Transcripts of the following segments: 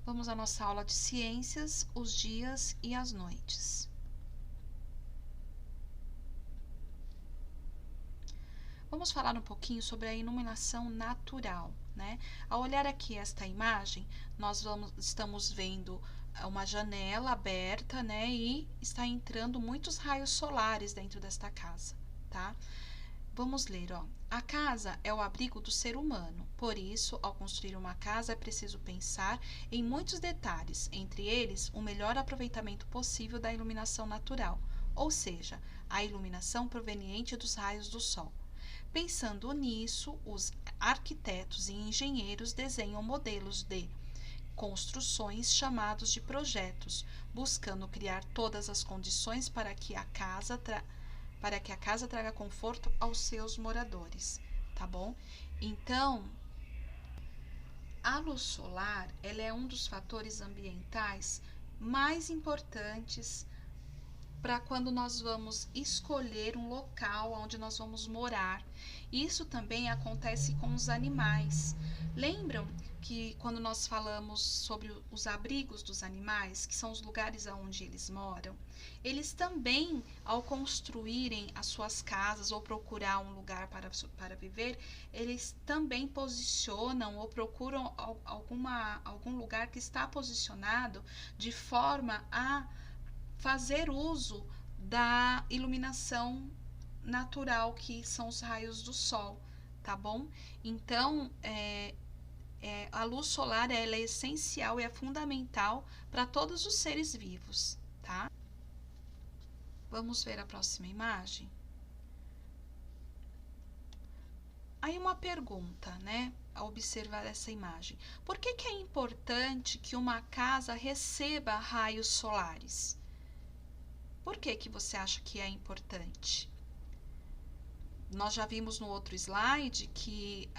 Vamos à nossa aula de ciências, os dias e as noites. Vamos falar um pouquinho sobre a iluminação natural, né? Ao olhar aqui esta imagem, estamos vendo uma janela aberta, né? E está entrando muitos raios solares dentro desta casa, tá? Vamos ler, ó. A casa é o abrigo do ser humano. Por isso, ao construir uma casa, é preciso pensar em muitos detalhes, entre eles o melhor aproveitamento possível da iluminação natural, ou seja, a iluminação proveniente dos raios do sol. Pensando nisso, os arquitetos e engenheiros desenham modelos de construções chamados de projetos, buscando criar todas as condições para que a casa traga conforto aos seus moradores, tá bom? Então, a luz solar, ela é um dos fatores ambientais mais importantes para quando nós vamos escolher um local onde nós vamos morar. Isso também acontece com os animais. Lembram que quando nós falamos sobre os abrigos dos animais, que são os lugares onde eles moram, eles também, ao construírem as suas casas ou procurar um lugar para viver, eles também posicionam ou procuram algum lugar que está posicionado de forma a fazer uso da iluminação natural, que são os raios do sol, tá bom? Então, a luz solar ela é essencial e é fundamental para todos os seres vivos, tá? Vamos ver a próxima imagem? Aí uma pergunta, né? A observar essa imagem. Por que é importante que uma casa receba raios solares? Por que você acha que é importante? Nós já vimos no outro slide que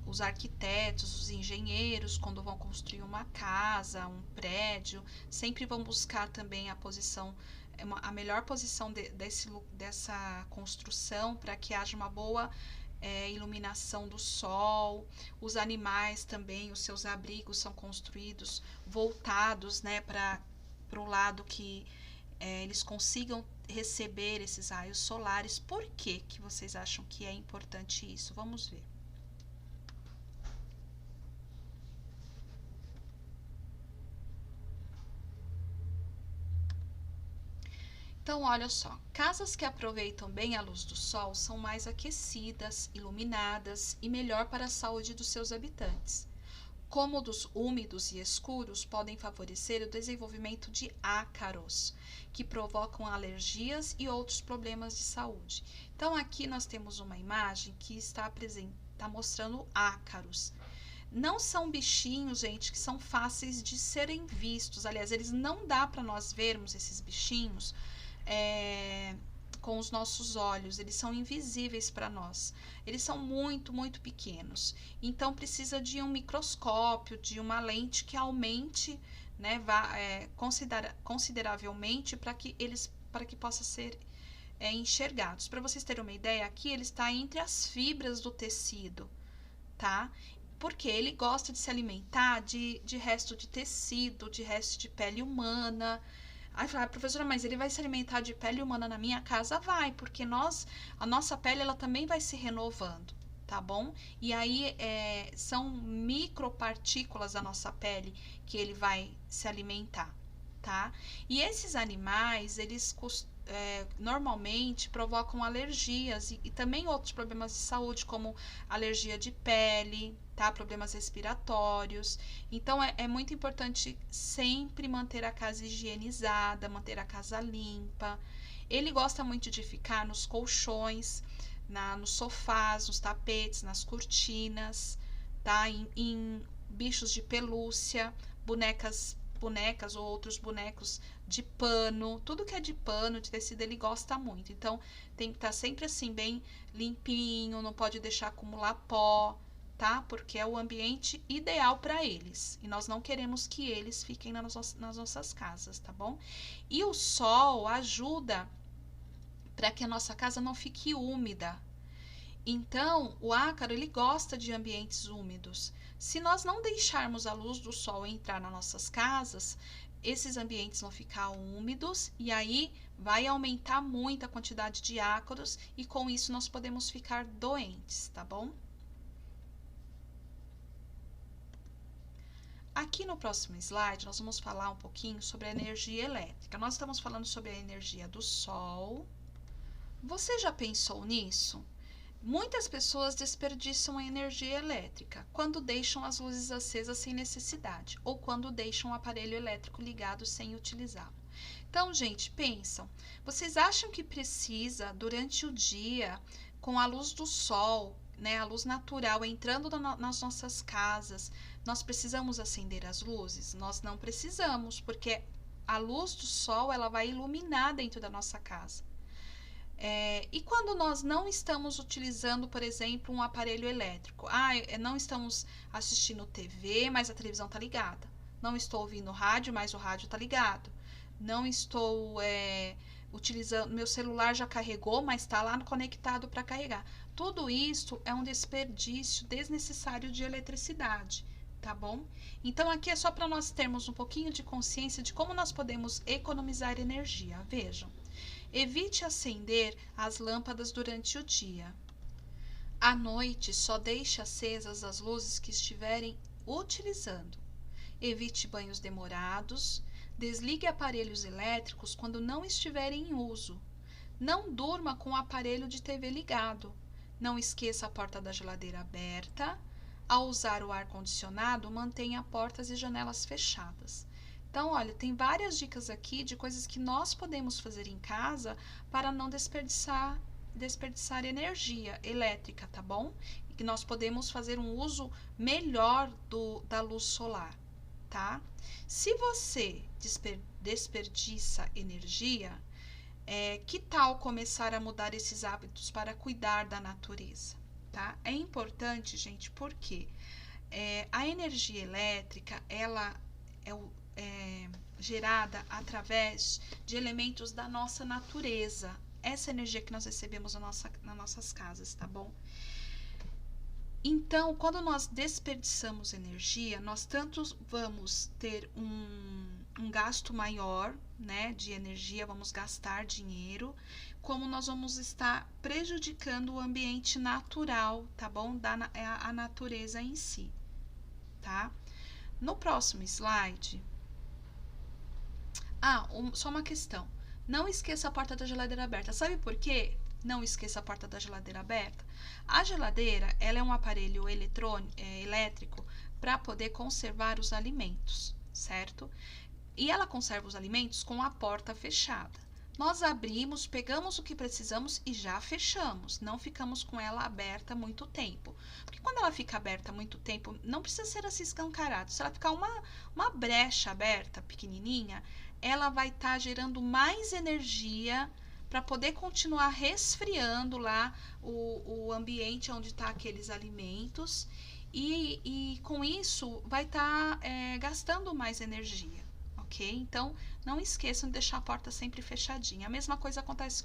os arquitetos, os engenheiros, quando vão construir uma casa, um prédio, sempre vão buscar também a melhor posição dessa construção para que haja uma boa iluminação do sol. Os animais também, os seus abrigos são construídos voltados, né, para o lado que eles consigam receber esses raios solares. Por que vocês acham que é importante isso? Vamos ver. Então, olha só, casas que aproveitam bem a luz do sol são mais aquecidas, iluminadas e melhor para a saúde dos seus habitantes. Cômodos úmidos e escuros podem favorecer o desenvolvimento de ácaros, que provocam alergias e outros problemas de saúde. Então, aqui nós temos uma imagem que está mostrando ácaros. Não são bichinhos, gente, que são fáceis de serem vistos. Aliás, eles não dá para nós vermos esses bichinhos com os nossos olhos, eles são invisíveis para nós. Eles são muito, muito pequenos. Então, precisa de um microscópio, de uma lente que aumente, né, consideravelmente para que possa ser enxergados. Para vocês terem uma ideia, aqui ele está entre as fibras do tecido, tá? Porque ele gosta de se alimentar de resto de tecido, de resto de pele humana. Aí fala, professora, mas ele vai se alimentar de pele humana na minha casa? Vai, porque a nossa pele ela também vai se renovando, tá bom? E aí são micropartículas da nossa pele que ele vai se alimentar, tá? E esses animais, eles normalmente provocam alergias e também outros problemas de saúde, como alergia de pele, tá? Problemas respiratórios. Então, é muito importante sempre manter a casa higienizada, manter a casa limpa. Ele gosta muito de ficar nos colchões, nos sofás, nos tapetes, nas cortinas, tá? Em bichos de pelúcia, bonecas ou outros bonecos de pano, tudo que é de pano, de tecido, ele gosta muito. Então, tem que estar sempre assim, bem limpinho, não pode deixar acumular pó, tá? Porque é o ambiente ideal para eles. E nós não queremos que eles fiquem nas nossas casas, tá bom? E o sol ajuda para que a nossa casa não fique úmida. Então, o ácaro ele gosta de ambientes úmidos. Se nós não deixarmos a luz do sol entrar nas nossas casas, esses ambientes vão ficar úmidos e aí vai aumentar muito a quantidade de ácaros e com isso nós podemos ficar doentes, tá bom? Aqui no próximo slide nós vamos falar um pouquinho sobre a energia elétrica. Nós estamos falando sobre a energia do sol. Você já pensou nisso? Muitas pessoas desperdiçam a energia elétrica quando deixam as luzes acesas sem necessidade ou quando deixam o aparelho elétrico ligado sem utilizá-lo. Então, gente, pensam, vocês acham que precisa, durante o dia, com a luz do sol, né, a luz natural entrando nas nossas casas, nós precisamos acender as luzes? Nós não precisamos, porque a luz do sol ela vai iluminar dentro da nossa casa. E quando nós não estamos utilizando, por exemplo, um aparelho elétrico? Não estamos assistindo TV, mas a televisão está ligada. Não estou ouvindo rádio, mas o rádio está ligado. Não estou utilizando, meu celular já carregou, mas está lá conectado para carregar. Tudo isso é um desperdício desnecessário de eletricidade, tá bom? Então, aqui é só para nós termos um pouquinho de consciência de como nós podemos economizar energia. Vejam. Evite acender as lâmpadas durante o dia. À noite, só deixe acesas as luzes que estiverem utilizando. Evite banhos demorados. Desligue aparelhos elétricos quando não estiverem em uso. Não durma com o aparelho de TV ligado. Não esqueça a porta da geladeira aberta. Ao usar o ar-condicionado, mantenha portas e janelas fechadas. Então, olha, tem várias dicas aqui de coisas que nós podemos fazer em casa para não desperdiçar energia elétrica, tá bom? E que nós podemos fazer um uso melhor da luz solar, tá? Se você desperdiça energia, que tal começar a mudar esses hábitos para cuidar da natureza, tá? É importante, gente, porque a energia elétrica, ela é gerada através de elementos da nossa natureza. Essa energia que nós recebemos nas nossas casas, tá bom? Então, quando nós desperdiçamos energia, nós tanto vamos ter um gasto maior, né, de energia, vamos gastar dinheiro, como nós vamos estar prejudicando o ambiente natural, tá bom? A natureza em si, tá? No próximo slide, só uma questão. Não esqueça a porta da geladeira aberta. Sabe por quê? Não esqueça a porta da geladeira aberta. A geladeira, ela é um aparelho elétrico para poder conservar os alimentos, certo? E ela conserva os alimentos com a porta fechada. Nós abrimos, pegamos o que precisamos e já fechamos. Não ficamos com ela aberta muito tempo. Porque quando ela fica aberta muito tempo, não precisa ser assim escancarado. Se ela ficar uma brecha aberta, pequenininha, ela vai estar gerando mais energia para poder continuar resfriando lá o ambiente onde estão aqueles alimentos. E com isso vai estar gastando mais energia. Ok? Então, não esqueçam de deixar a porta sempre fechadinha. A mesma coisa acontece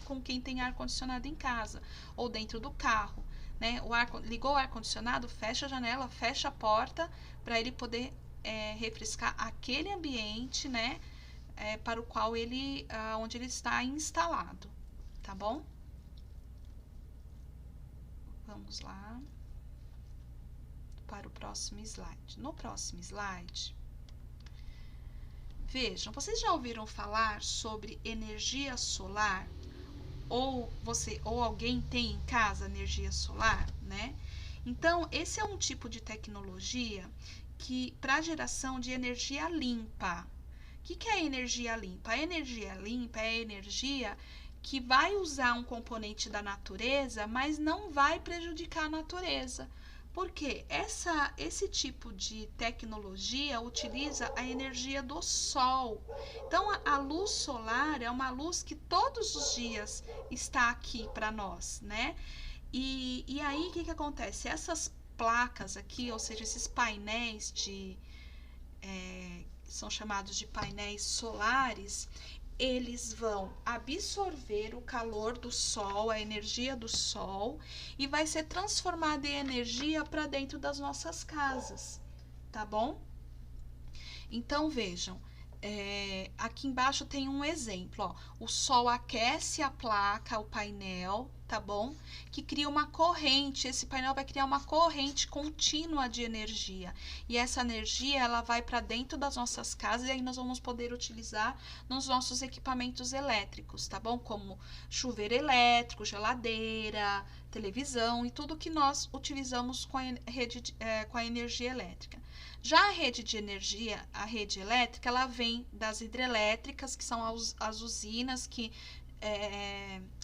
com quem tem ar-condicionado em casa ou dentro do carro, né? Ligou o ar-condicionado, fecha a janela, fecha a porta para ele poder refrescar aquele ambiente, né? Para o qual onde ele está instalado, tá bom? Vamos lá para o próximo slide. No próximo slide, vejam, vocês já ouviram falar sobre energia solar? Ou alguém tem em casa energia solar, né? Então, esse é um tipo de tecnologia para geração de energia limpa. O que é energia limpa? A energia limpa é a energia que vai usar um componente da natureza, mas não vai prejudicar a natureza. Porque esse tipo de tecnologia utiliza a energia do sol. Então, a luz solar é uma luz que todos os dias está aqui para nós, né? E aí, o que acontece? Essas placas aqui, ou seja, esses painéis são chamados de painéis solares, eles vão absorver o calor do sol, a energia do sol, e vai ser transformada em energia para dentro das nossas casas, tá bom? Então vejam, aqui embaixo tem um exemplo, ó. O sol aquece a placa, o painel, tá bom? Que cria uma corrente, esse painel vai criar uma corrente contínua de energia. E essa energia, ela vai para dentro das nossas casas e aí nós vamos poder utilizar nos nossos equipamentos elétricos, tá bom? Como chuveiro elétrico, geladeira, televisão e tudo que nós utilizamos com com a energia elétrica. Já a rede de energia, a rede elétrica, ela vem das hidrelétricas, que são as usinas que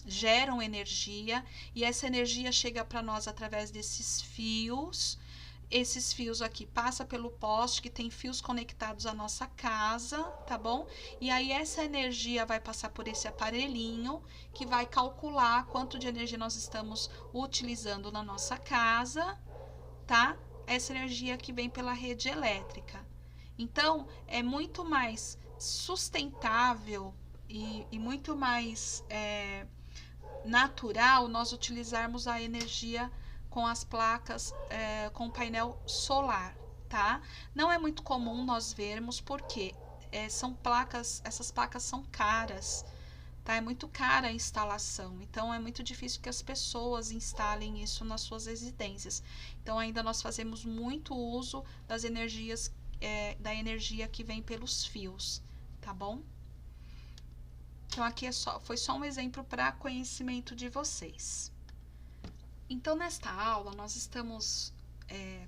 geram energia, e essa energia chega para nós através desses fios. Esses fios aqui passam pelo poste, que tem fios conectados à nossa casa, tá bom? E aí essa energia vai passar por esse aparelhinho, que vai calcular quanto de energia nós estamos utilizando na nossa casa, tá? Essa energia que vem pela rede elétrica. Então, é muito mais sustentável e muito mais natural nós utilizarmos a energia com as placas, com o painel solar, tá? Não é muito comum nós vermos, porque essas placas são caras, tá? É muito cara a instalação, então é muito difícil que as pessoas instalem isso nas suas residências. Então ainda nós fazemos muito uso das energias, da energia que vem pelos fios, tá bom? Então aqui foi só um exemplo para conhecimento de vocês. Então nesta aula nós estamos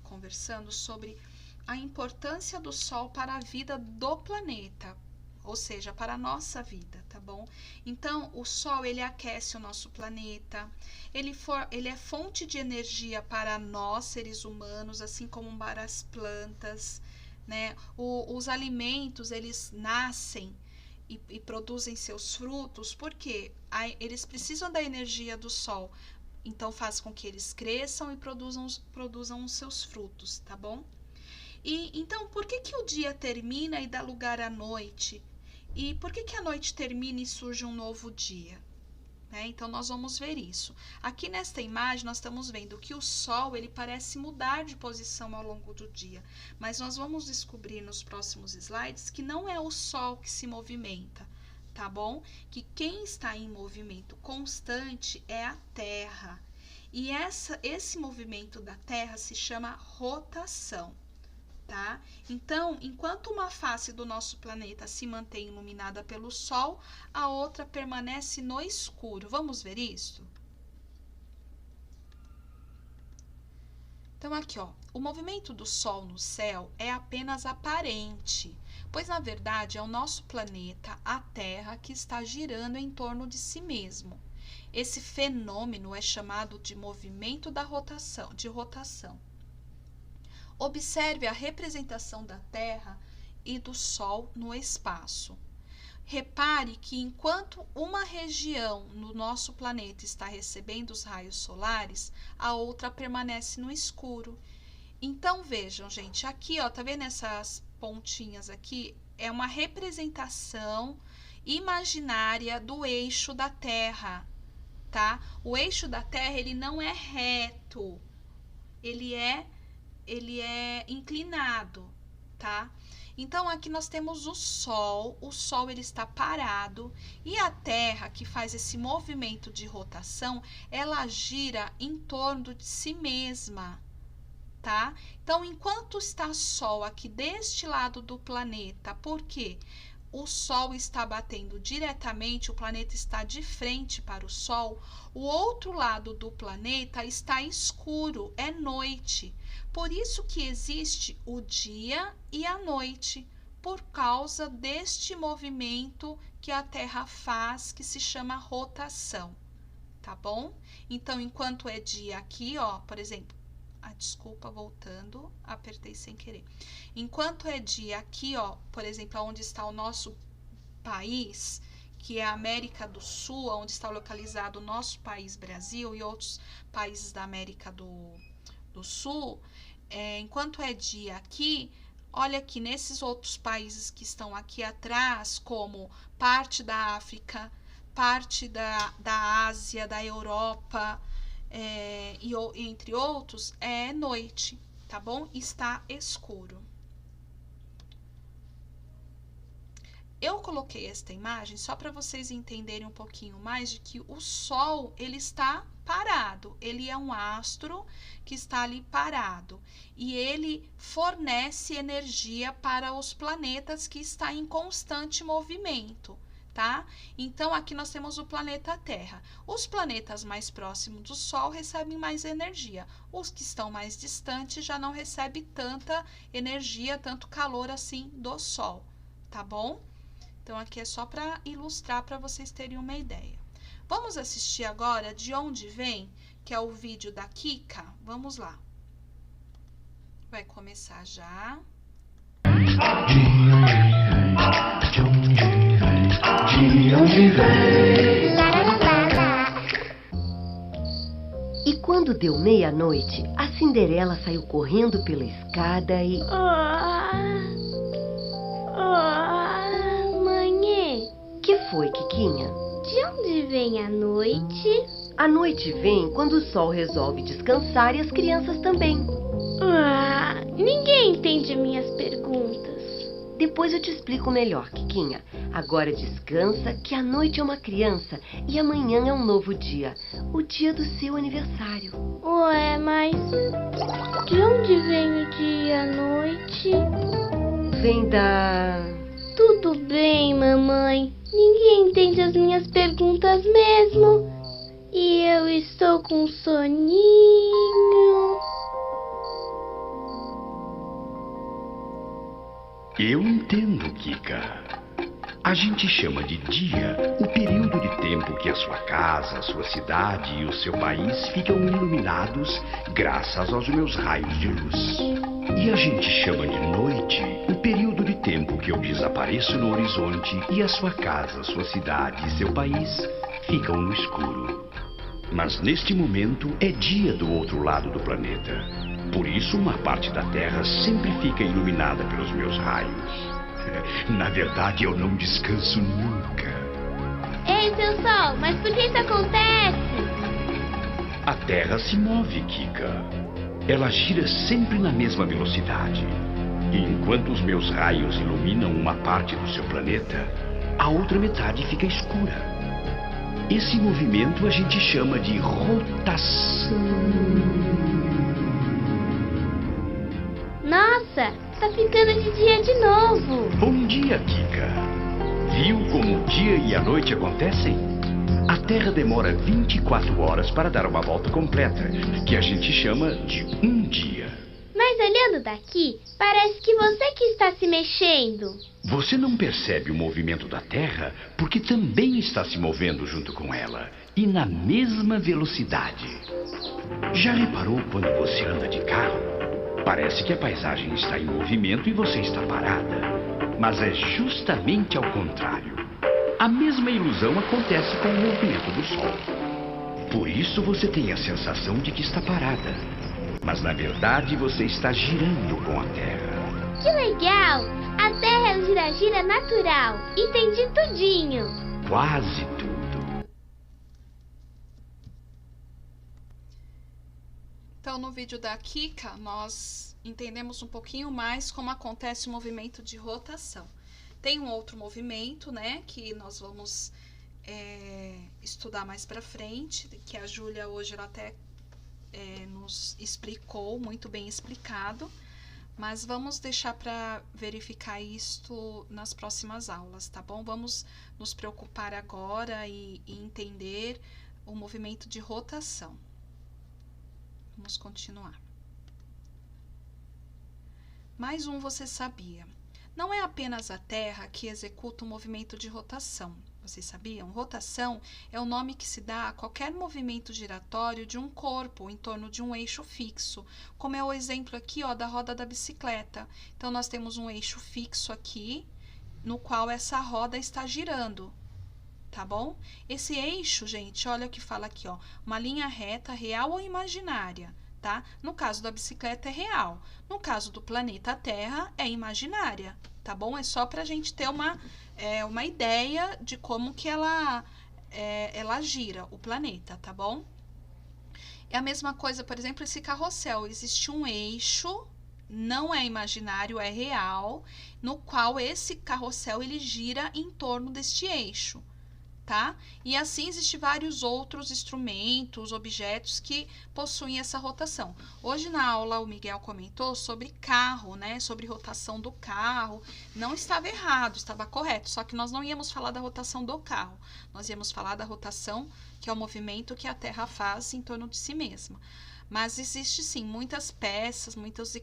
conversando sobre a importância do Sol para a vida do planeta, ou seja, para a nossa vida, tá bom? Então, o Sol, ele aquece o nosso planeta, ele é fonte de energia para nós, seres humanos, assim como para as plantas, né? Os alimentos, eles nascem e produzem seus frutos, porque eles precisam da energia do Sol, então faz com que eles cresçam e produzam os seus frutos, tá bom? E então, por que o dia termina e dá lugar à noite? E por que a noite termina e surge um novo dia? Então, nós vamos ver isso. Aqui nesta imagem, nós estamos vendo que o Sol, ele parece mudar de posição ao longo do dia. Mas nós vamos descobrir nos próximos slides que não é o Sol que se movimenta, tá bom? Que quem está em movimento constante é a Terra. E esse movimento da Terra se chama rotação. Tá? Então, enquanto uma face do nosso planeta se mantém iluminada pelo Sol, a outra permanece no escuro. Vamos ver isso? Então, aqui, ó, o movimento do Sol no céu é apenas aparente, pois, na verdade, é o nosso planeta, a Terra, que está girando em torno de si mesmo. Esse fenômeno é chamado de movimento de rotação. Observe a representação da Terra e do Sol no espaço. Repare que enquanto uma região no nosso planeta está recebendo os raios solares, a outra permanece no escuro. Então vejam, gente, aqui, ó, tá vendo essas pontinhas aqui? É uma representação imaginária do eixo da Terra, tá? O eixo da Terra, ele não é reto, ele é inclinado, tá? Então, aqui nós temos o Sol ele está parado, e a Terra, que faz esse movimento de rotação, ela gira em torno de si mesma, tá? Então, enquanto está Sol aqui deste lado do planeta, por quê? O Sol está batendo diretamente, o planeta está de frente para o Sol, o outro lado do planeta está escuro, é noite. Por isso que existe o dia e a noite, por causa deste movimento que a Terra faz, que se chama rotação, tá bom? Então, enquanto é dia aqui, ó, por exemplo, desculpa, voltando, apertei sem querer. Enquanto é dia aqui, ó, por exemplo, onde está o nosso país, que é a América do Sul, onde está localizado o nosso país Brasil e outros países da América do Sul, enquanto é dia aqui, Olha aqui, nesses outros países que estão aqui atrás, como parte da África, parte da Ásia, da Europa, e entre outros, é noite, tá bom? Está escuro. Eu coloquei esta imagem só para vocês entenderem um pouquinho mais de que o Sol, ele está parado. Ele é um astro que está ali parado. E ele fornece energia para os planetas que está em constante movimento, tá? Então, aqui nós temos o planeta Terra. Os planetas mais próximos do Sol recebem mais energia. Os que estão mais distantes já não recebem tanta energia, tanto calor assim do Sol, tá bom? Então, aqui é só para ilustrar, para vocês terem uma ideia. Vamos assistir agora De Onde Vem, que é o vídeo da Kika. Vamos lá. Vai começar já. De onde vem? E quando deu meia-noite, a Cinderela saiu correndo pela escada e... Que foi, Kikinha? De onde vem a noite? A noite vem quando o sol resolve descansar e as crianças também. Ninguém entende minhas perguntas. Depois eu te explico melhor, Kikinha. Agora descansa, que a noite é uma criança e amanhã é um novo dia. O dia do seu aniversário. Ué, mas de onde vem o dia e a noite? Vem da... Tudo bem, mamãe. Ninguém entende as minhas perguntas mesmo. E eu estou com soninho. Eu entendo, Kika. A gente chama de dia o período de tempo que a sua casa, a sua cidade e o seu país ficam iluminados graças aos meus raios de luz. E a gente chama de noite o período de tempo que eu desapareço no horizonte e a sua casa, sua cidade e seu país ficam no escuro. Mas neste momento é dia do outro lado do planeta. Por isso, uma parte da Terra sempre fica iluminada pelos meus raios. Na verdade, eu não descanso nunca. Ei, seu Sol, mas por que isso acontece? A Terra se move, Kika. Ela gira sempre na mesma velocidade. E enquanto os meus raios iluminam uma parte do seu planeta, a outra metade fica escura. Esse movimento a gente chama de rotação. Nossa, tá ficando de dia de novo. Bom dia, Kika. Viu como o dia e a noite acontecem? A Terra demora 24 horas para dar uma volta completa, que a gente chama de um dia. Mas olhando daqui, parece que você que está se mexendo. Você não percebe o movimento da Terra porque também está se movendo junto com ela e na mesma velocidade. Já reparou quando você anda de carro? Parece que a paisagem está em movimento e você está parada. Mas é justamente ao contrário. A mesma ilusão acontece com o movimento do Sol. Por isso você tem a sensação de que está parada. Mas na verdade você está girando com a Terra. Que legal! A Terra é um gira-gira natural. Entendi tudinho. Quase tudo. Então, no vídeo da Kika, nós entendemos um pouquinho mais como acontece o movimento de rotação. Tem um outro movimento, né, que nós vamos estudar mais pra frente, que a Júlia hoje ela até nos explicou, muito bem explicado, mas vamos deixar para verificar isto nas próximas aulas, tá bom? Vamos nos preocupar agora e entender o movimento de rotação. Vamos continuar. Mais um você sabia. Não é apenas a Terra que executa o movimento de rotação. Vocês sabiam? Rotação é o nome que se dá a qualquer movimento giratório de um corpo em torno de um eixo fixo, como é o exemplo aqui, ó, da roda da bicicleta. Então, nós temos um eixo fixo aqui, no qual essa roda está girando, tá bom? Esse eixo, gente, olha o que fala aqui, ó, uma linha reta, real ou imaginária, tá? No caso da bicicleta é real. No caso do planeta Terra é imaginária, tá bom? É só pra gente ter uma ideia de como que ela gira, o planeta, tá bom? É a mesma coisa, por exemplo, esse carrossel. Existe um eixo, não é imaginário, é real, no qual esse carrossel ele gira em torno deste eixo, tá? E assim existem vários outros instrumentos, objetos que possuem essa rotação. Hoje na aula o Miguel comentou sobre carro, né? Sobre rotação do carro. Não estava errado, estava correto, só que nós não íamos falar da rotação do carro. Nós íamos falar da rotação, que é o movimento que a Terra faz em torno de si mesma. Mas existe sim muitas peças, muitas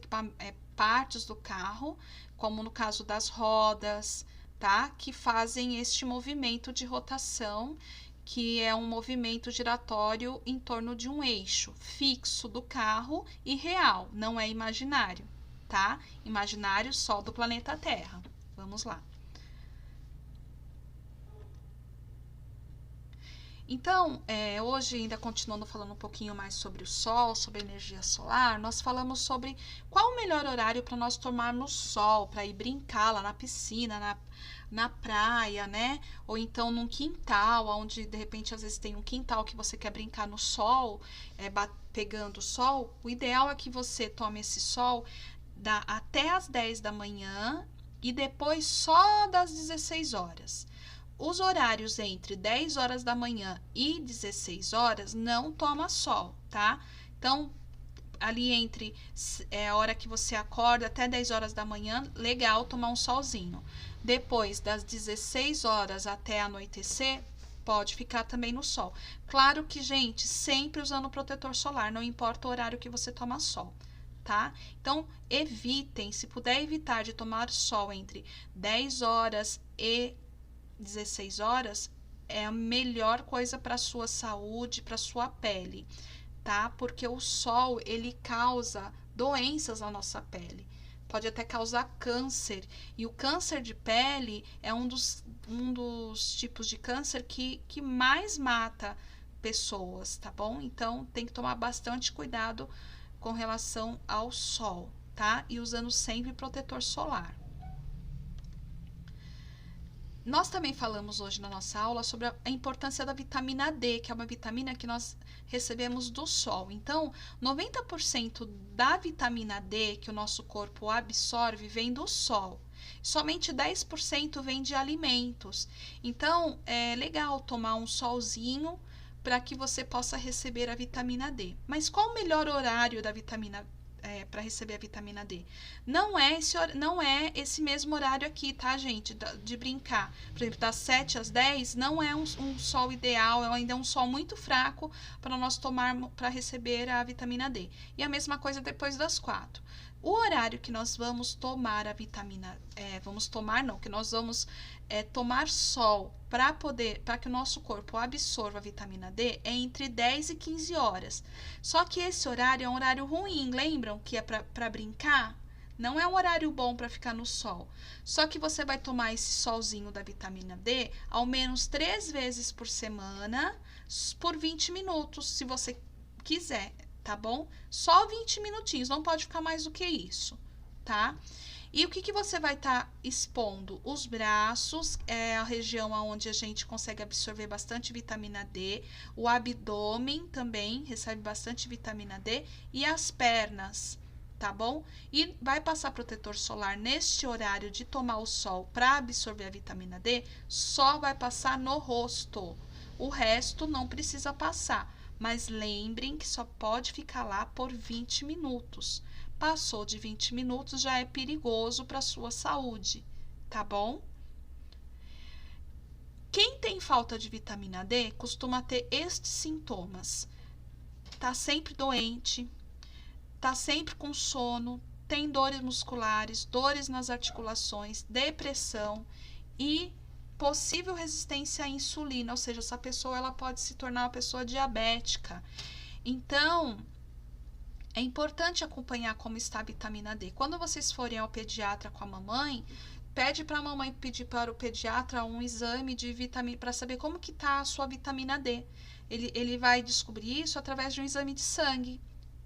partes do carro, como no caso das rodas, tá? Que fazem este movimento de rotação, que é um movimento giratório em torno de um eixo fixo do carro e real, não é imaginário, tá? Imaginário só do planeta Terra. Vamos lá. Então, hoje, ainda continuando falando um pouquinho mais sobre o Sol, sobre a energia solar, nós falamos sobre qual o melhor horário para nós tomarmos sol, para ir brincar lá na piscina, na praia, né? Ou então num quintal, onde de repente às vezes tem um quintal que você quer brincar no sol, pegando o sol. O ideal é que você tome esse sol até as 10 da manhã e depois só das 16 horas. Os horários entre 10 horas da manhã e 16 horas não toma sol, tá? Então, ali entre a hora que você acorda até 10 horas da manhã, legal tomar um solzinho. Depois das 16 horas até anoitecer, pode ficar também no sol. Claro que, gente, sempre usando protetor solar, não importa o horário que você toma sol, tá? Então, evitem, se puder evitar de tomar sol entre 10 horas e 16 horas, é a melhor coisa para a sua saúde, para a sua pele, tá? Porque o sol, ele causa doenças na nossa pele. Pode até causar câncer. E o câncer de pele é um dos tipos de câncer que mais mata pessoas, tá bom? Então, tem que tomar bastante cuidado com relação ao sol, tá? E usando sempre protetor solar. Nós também falamos hoje na nossa aula sobre a importância da vitamina D, que é uma vitamina que nós recebemos do sol. Então, 90% da vitamina D que o nosso corpo absorve vem do sol. Somente 10% vem de alimentos. Então, é legal tomar um solzinho para que você possa receber a vitamina D. Mas qual o melhor horário da vitamina D? Para receber a vitamina D. Não é esse mesmo horário aqui, tá, gente? De brincar. Por exemplo, das 7 às 10 não é um sol ideal, ainda é um sol muito fraco para nós tomarmos, para receber a vitamina D. E a mesma coisa depois das 4. O horário que nós vamos tomar a vitamina, que nós vamos tomar sol para que o nosso corpo absorva a vitamina D é entre 10 e 15 horas. Só que esse horário é um horário ruim, lembram que é para brincar? Não é um horário bom para ficar no sol. Só que você vai tomar esse solzinho da vitamina D ao menos 3 vezes por semana, por 20 minutos, se você quiser, tá bom? Só 20 minutinhos, não pode ficar mais do que isso, tá? E o que você vai estar expondo? Os braços, é a região onde a gente consegue absorver bastante vitamina D. O abdômen também recebe bastante vitamina D. E as pernas, tá bom? E vai passar protetor solar neste horário de tomar o sol para absorver a vitamina D, só vai passar no rosto. O resto não precisa passar. Mas lembrem que só pode ficar lá por 20 minutos. Passou de 20 minutos, já é perigoso para a sua saúde, tá bom? Quem tem falta de vitamina D costuma ter estes sintomas. Tá sempre doente, tá sempre com sono, tem dores musculares, dores nas articulações, depressão e possível resistência à insulina, ou seja, essa pessoa ela pode se tornar uma pessoa diabética. Então, é importante acompanhar como está a vitamina D. Quando vocês forem ao pediatra com a mamãe, pede para a mamãe pedir para o pediatra um exame de vitamina para saber como que está a sua vitamina D. Ele vai descobrir isso através de um exame de sangue,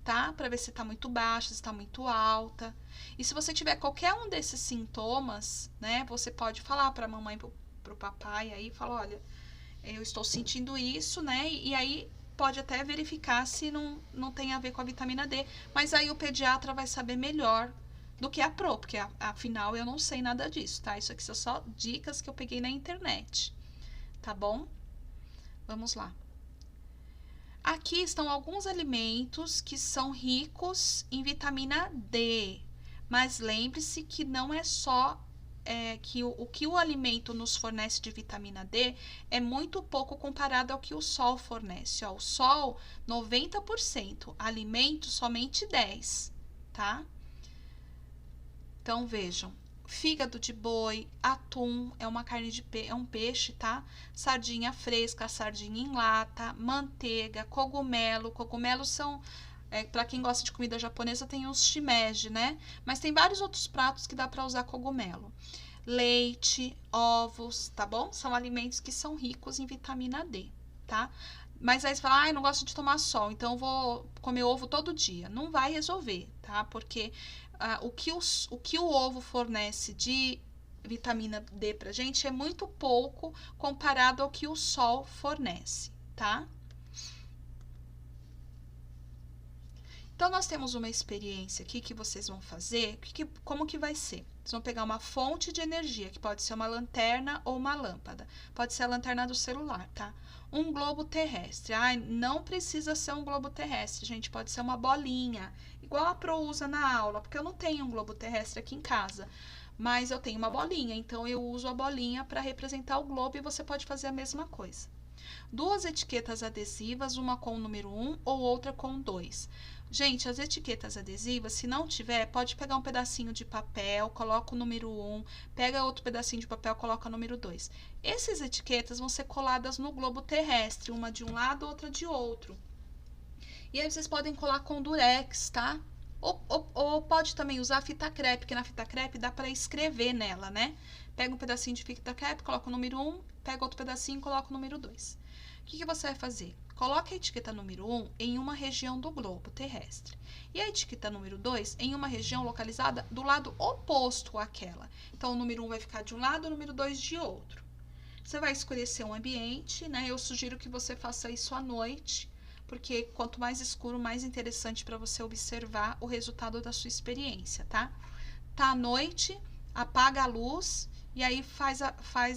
tá? Para ver se tá muito baixa, se tá muito alta. E se você tiver qualquer um desses sintomas, né, você pode falar para a mamãe, pro papai aí, fala, olha, eu estou sentindo isso, né? E aí pode até verificar se não tem a ver com a vitamina D, mas aí o pediatra vai saber melhor do que a Pro, porque afinal eu não sei nada disso, tá? Isso aqui são só dicas que eu peguei na internet, tá bom? Vamos lá. Aqui estão alguns alimentos que são ricos em vitamina D, mas lembre-se que não é só que o que o alimento nos fornece de vitamina D é muito pouco comparado ao que o sol fornece. Ó, o sol, 90%, alimento, somente 10%, tá? Então, vejam, fígado de boi, atum, é uma carne de é um peixe, tá? Sardinha fresca, sardinha em lata, manteiga, cogumelo. Cogumelos são, para quem gosta de comida japonesa, tem os shimeji, né? Mas tem vários outros pratos que dá para usar cogumelo. Leite, ovos, tá bom? São alimentos que são ricos em vitamina D, tá? Mas aí você fala, eu não gosto de tomar sol, então eu vou comer ovo todo dia. Não vai resolver, tá? Porque o que o ovo fornece de vitamina D pra gente é muito pouco comparado ao que o sol fornece, tá? Então, nós temos uma experiência aqui que vocês vão fazer. Como que vai ser? Vocês vão pegar uma fonte de energia, que pode ser uma lanterna ou uma lâmpada. Pode ser a lanterna do celular, tá? Um globo terrestre. Não precisa ser um globo terrestre, gente. Pode ser uma bolinha, igual a Pro usa na aula, porque eu não tenho um globo terrestre aqui em casa. Mas eu tenho uma bolinha, então eu uso a bolinha para representar o globo e você pode fazer a mesma coisa. 2 etiquetas adesivas, uma com o número 1 ou outra com 2. Gente, as etiquetas adesivas, se não tiver, pode pegar um pedacinho de papel, coloca o número 1, pega outro pedacinho de papel, coloca o número 2. Essas etiquetas vão ser coladas no globo terrestre, uma de um lado, outra de outro. E aí vocês podem colar com durex, tá? Ou pode também usar fita crepe, porque na fita crepe dá para escrever nela, né? Pega um pedacinho de fita crepe, coloca o número 1, pega outro pedacinho e coloca o número 2. O que você vai fazer? Coloque a etiqueta número 1 em uma região do globo terrestre e a etiqueta número 2 em uma região localizada do lado oposto àquela. Então, o número 1 vai ficar de um lado, o número 2 de outro. Você vai escurecer um ambiente, né? Eu sugiro que você faça isso à noite, porque quanto mais escuro, mais interessante para você observar o resultado da sua experiência, tá? Tá à noite, apaga a luz e aí faz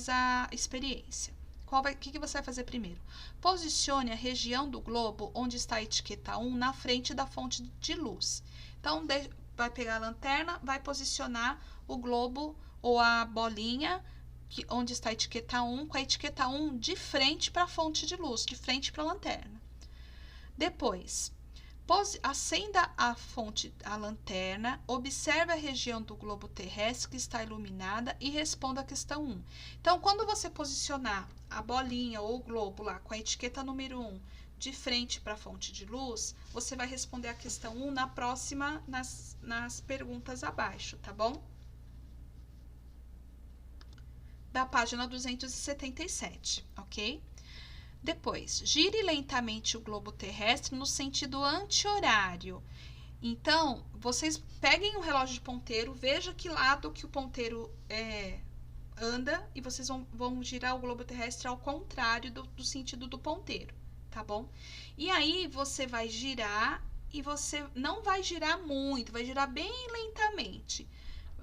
a experiência. O que você vai fazer primeiro? Posicione a região do globo onde está a etiqueta 1 na frente da fonte de luz. Então, vai pegar a lanterna, vai posicionar o globo ou a bolinha onde está a etiqueta 1, com a etiqueta 1 de frente para a fonte de luz, de frente para a lanterna. Depois, acenda a lanterna, observe a região do globo terrestre que está iluminada e responda a questão 1. Então, quando você posicionar a bolinha ou o globo lá com a etiqueta número 1 de frente para a fonte de luz, você vai responder a questão 1 na próxima, nas perguntas abaixo, tá bom? Da página 277, ok? Depois, gire lentamente o globo terrestre no sentido anti-horário. Então, vocês peguem o relógio de ponteiro, veja que lado que o ponteiro anda e vocês vão girar o globo terrestre ao contrário do sentido do ponteiro, tá bom? E aí, você vai girar e você não vai girar muito, vai girar bem lentamente.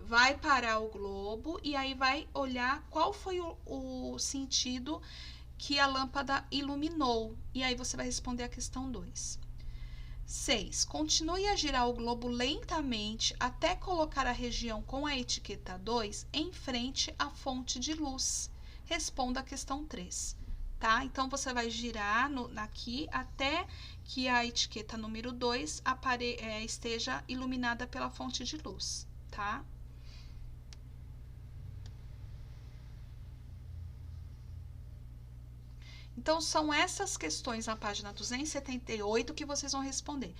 Vai parar o globo e aí vai olhar qual foi o sentido que a lâmpada iluminou. E aí você vai responder a questão 2. 6. Continue a girar o globo lentamente até colocar a região com a etiqueta 2 em frente à fonte de luz. Responda a questão 3. Tá? Então, você vai girar aqui até que a etiqueta número 2 esteja iluminada pela fonte de luz. Tá? Então, são essas questões na página 278 que vocês vão responder.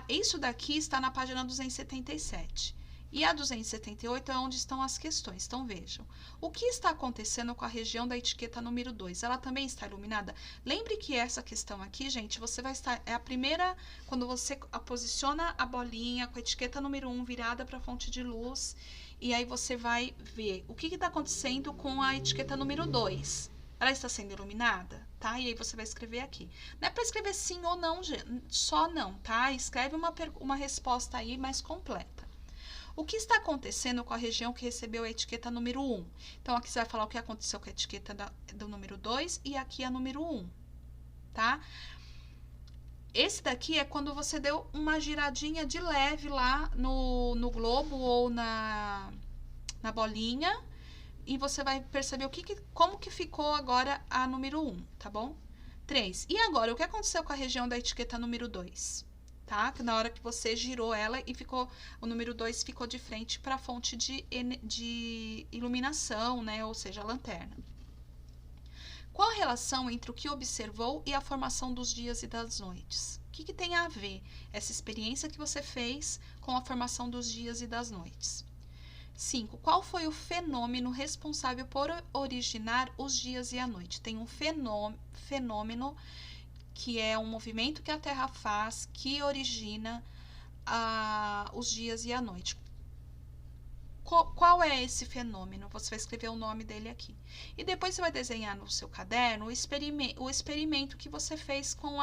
Isso daqui está na página 277. E a 278 é onde estão as questões. Então, vejam. O que está acontecendo com a região da etiqueta número 2? Ela também está iluminada? Lembre que essa questão aqui, gente, você vai estar... É a primeira, quando você posiciona a bolinha com a etiqueta número 1 virada para a fonte de luz. E aí você vai ver o que está acontecendo com a etiqueta número 2. Ela está sendo iluminada, tá? E aí você vai escrever aqui. Não é para escrever sim ou não, só não, tá? Escreve uma resposta aí mais completa. O que está acontecendo com a região que recebeu a etiqueta número 1? Então, aqui você vai falar o que aconteceu com a etiqueta do número 2 e aqui a número 1, tá? Esse daqui é quando você deu uma giradinha de leve lá no globo ou na bolinha e você vai perceber como que ficou agora a número 1, tá bom? 3. E agora, o que aconteceu com a região da etiqueta número 2? Tá? Na hora que você girou ela e o número 2 ficou de frente para a fonte de iluminação, né? Ou seja, a lanterna. Qual a relação entre o que observou e a formação dos dias e das noites? O que tem a ver essa experiência que você fez com a formação dos dias e das noites? 5. Qual foi o fenômeno responsável por originar os dias e a noite? Tem um fenômeno que é um movimento que a Terra faz, que origina os dias e a noite. Qual é esse fenômeno? Você vai escrever o nome dele aqui. E depois você vai desenhar no seu caderno o experimento que você fez com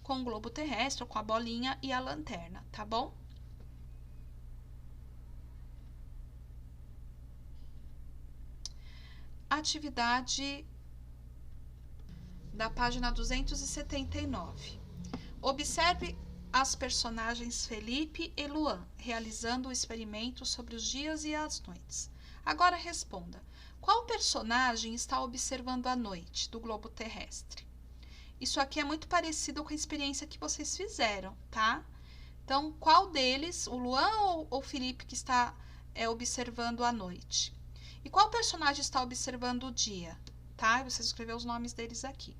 o globo terrestre, com a bolinha e a lanterna, tá bom? Atividade da página 279. Observe as personagens Felipe e Luan realizando o experimento sobre os dias e as noites. Agora responda: qual personagem está observando a noite do globo terrestre? Isso aqui é muito parecido com a experiência que vocês fizeram, tá? Então, qual deles, o Luan ou o Felipe, que está observando a noite? E qual personagem está observando o dia? Tá? Você escreveu os nomes deles aqui.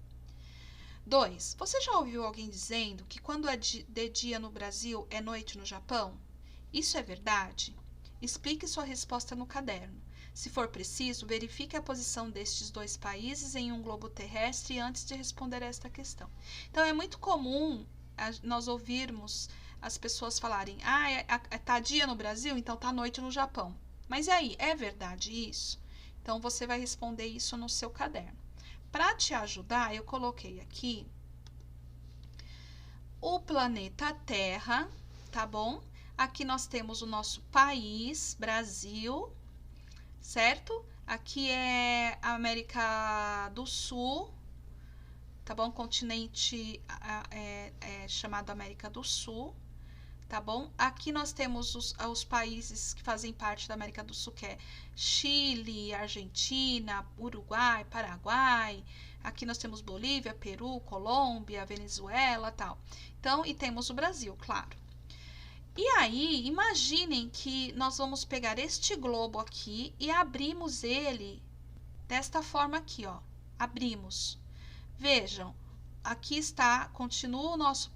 2. Você já ouviu alguém dizendo que quando é de dia no Brasil, é noite no Japão? Isso é verdade? Explique sua resposta no caderno. Se for preciso, verifique a posição destes dois países em um globo terrestre antes de responder esta questão. Então, é muito comum nós ouvirmos as pessoas falarem: tá dia no Brasil, então tá noite no Japão. Mas e aí, é verdade isso? Então, você vai responder isso no seu caderno. Para te ajudar, eu coloquei aqui o planeta Terra, tá bom? Aqui nós temos o nosso país, Brasil, certo? Aqui é a América do Sul, tá bom? Continente chamado América do Sul. Tá bom? Aqui nós temos os países que fazem parte da América do Sul, que é Chile, Argentina, Uruguai, Paraguai. Aqui nós temos Bolívia, Peru, Colômbia, Venezuela, tal. Então, e temos o Brasil, claro. E aí, imaginem que nós vamos pegar este globo aqui e abrimos ele desta forma aqui, ó. Abrimos. Vejam, aqui está, continua o nosso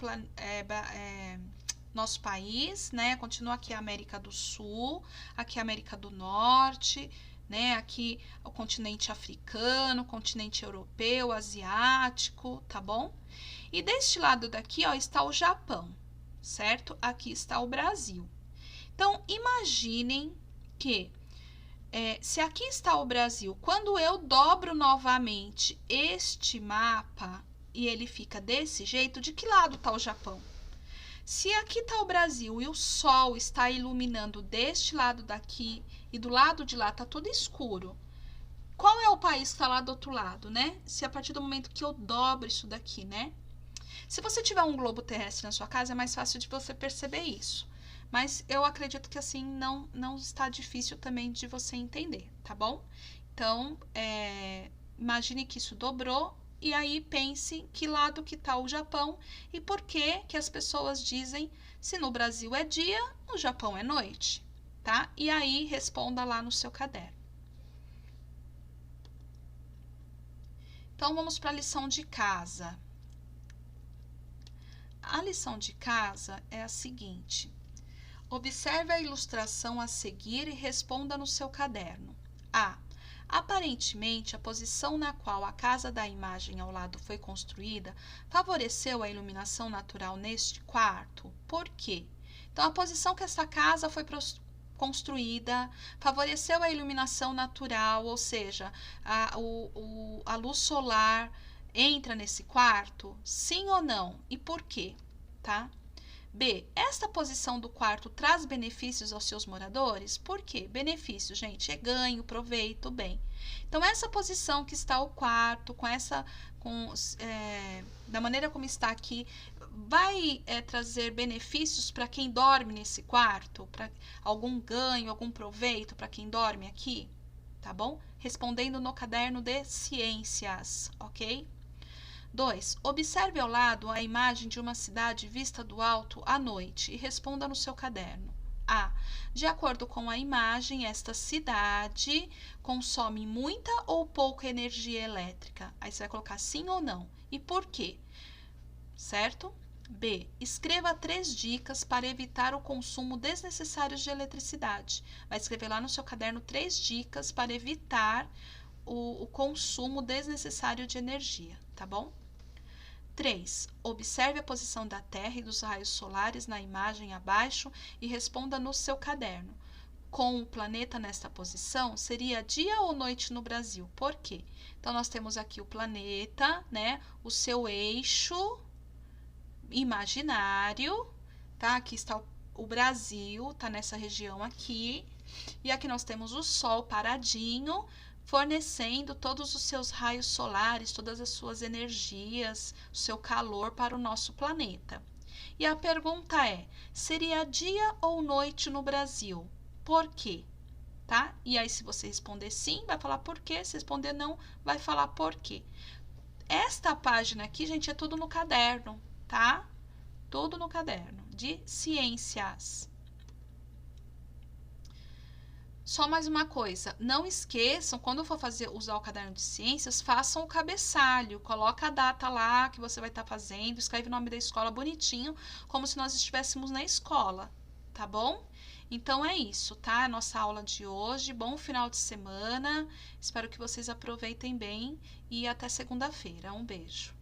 nosso país, né? Continua aqui a América do Sul, aqui a América do Norte, né? Aqui o continente africano, continente europeu, asiático, tá bom? E deste lado daqui, ó, está o Japão, certo? Aqui está o Brasil. Então, imaginem que se aqui está o Brasil, quando eu dobro novamente este mapa e ele fica desse jeito, de que lado está o Japão? Se aqui está o Brasil e o Sol está iluminando deste lado daqui e do lado de lá está tudo escuro, qual é o país que está lá do outro lado, né? Se a partir do momento que eu dobro isso daqui, né? Se você tiver um globo terrestre na sua casa, é mais fácil de você perceber isso. Mas eu acredito que assim não está difícil também de você entender, tá bom? Então, imagine que isso dobrou. E aí pense que lado que está o Japão e por que as pessoas dizem se no Brasil é dia, no Japão é noite, tá? E aí responda lá no seu caderno. Então, vamos para a lição de casa. A lição de casa é a seguinte: Observe a ilustração a seguir e responda no seu caderno. A. Aparentemente, a posição na qual a casa da imagem ao lado foi construída favoreceu a iluminação natural neste quarto. Por quê? Então, a posição que essa casa foi construída favoreceu a iluminação natural, ou seja, a luz solar entra nesse quarto? Sim ou não? E por quê? Tá? B. Esta posição do quarto traz benefícios aos seus moradores? Por quê? Benefício, gente, é ganho, proveito, bem. Então, essa posição que está o quarto, da maneira como está aqui, vai trazer benefícios para quem dorme nesse quarto? Para algum ganho, algum proveito para quem dorme aqui? Tá bom? Respondendo no caderno de ciências, ok? 2. Observe ao lado a imagem de uma cidade vista do alto à noite e responda no seu caderno. A. De acordo com a imagem, esta cidade consome muita ou pouca energia elétrica? Aí você vai colocar sim ou não. E por quê? Certo? B. Escreva 3 dicas para evitar o consumo desnecessário de eletricidade. Vai escrever lá no seu caderno 3 dicas para evitar o consumo desnecessário de energia, tá bom? 3. Observe a posição da Terra e dos raios solares na imagem abaixo e responda no seu caderno. Com o planeta nesta posição, seria dia ou noite no Brasil? Por quê? Então, nós temos aqui o planeta, né? O seu eixo imaginário, tá? Aqui está o Brasil, tá nessa região aqui. E aqui nós temos o Sol paradinho, fornecendo todos os seus raios solares, todas as suas energias, o seu calor para o nosso planeta. E a pergunta é, seria dia ou noite no Brasil? Por quê? Tá? E aí, se você responder sim, vai falar por quê. Se responder não, vai falar por quê. Esta página aqui, gente, é tudo no caderno, tá? Tudo no caderno de ciências. Só mais uma coisa, não esqueçam, quando for usar o caderno de ciências, façam o cabeçalho, coloca a data lá que você vai estar fazendo, escreve o nome da escola bonitinho, como se nós estivéssemos na escola, tá bom? Então é isso, tá? Nossa aula de hoje, bom final de semana, espero que vocês aproveitem bem e até segunda-feira. Um beijo.